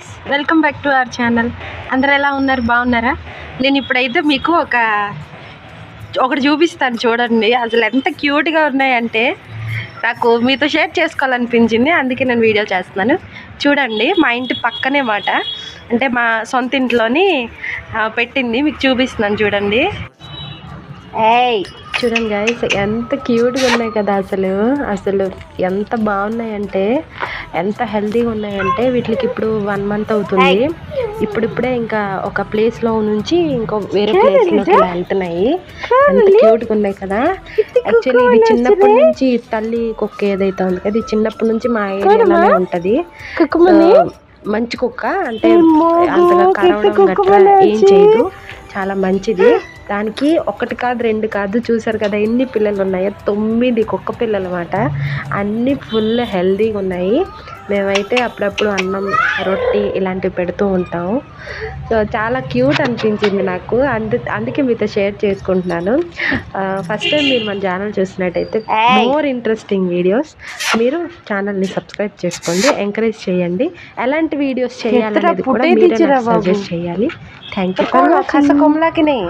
Friends, welcome back to our channel. అందరు ఎలా ఉన్నారు? బాగున్నారా? నేను ఇప్పుడైతే మీకు ఒకటి చూపిస్తాను చూడండి. అసలు ఎంత క్యూట్గా ఉన్నాయంటే నాకు మీతో షేర్ చేసుకోవాలనిపించింది, అందుకే నేను వీడియో చేస్తున్నాను. చూడండి, మా ఇంటి పక్కనే మాట, అంటే మా సొంత ఇంట్లోని పెట్టింది. మీకు చూపిస్తున్నాను చూడండి. చూడండి గైస్, ఎంత క్యూట్గా ఉన్నాయి కదా. అసలు ఎంత బాగున్నాయంటే, ఎంత హెల్తీగా ఉన్నాయంటే, వీటికి ఇప్పుడు 1 month అవుతుంది. ఇప్పుడిప్పుడే ఇంకా ఒక ప్లేస్లో నుంచి ఇంకో వేరే ప్లేస్లోకి వెళ్తున్నాయి. ఎంత క్యూట్గా ఉన్నాయి కదా. యాక్చువల్లీ ఇది చిన్నప్పటి నుంచి తల్లి కుక్క ఏదైతే ఉంది కదా, ఇది చిన్నప్పటి నుంచి మా ఏరియాలోనే ఉంటుంది. మంచి కుక్క, అంటే అంతగా కరవడం గట్రా ఏం చేయదు, చాలా మంచిది. దానికి 1 కాదు 2 కాదు, చూసారు కదా ఎన్ని పిల్లలు ఉన్నాయో, 9 కుక్క పిల్లలు అన్నమాట. అన్నీ ఫుల్ హెల్తీగా ఉన్నాయి. మేమైతే అప్పుడప్పుడు అన్నం, రొట్టి ఇలాంటివి పెడుతూ ఉంటాము. సో చాలా క్యూట్ అనిపించింది నాకు, అందుకే మీతో షేర్ చేసుకుంటున్నాను. ఫస్ట్ టైం మీరు మన ఛానల్ చూసినట్టయితే మోర్ ఇంట్రెస్టింగ్ వీడియోస్ మీరు ఛానల్ని సబ్స్క్రైబ్ చేసుకోండి, ఎంకరేజ్ చేయండి. ఎలాంటి వీడియోస్ చేయాలనేది కూడా మీరే సజెస్ట్ చేయాలి. Thank you for watching.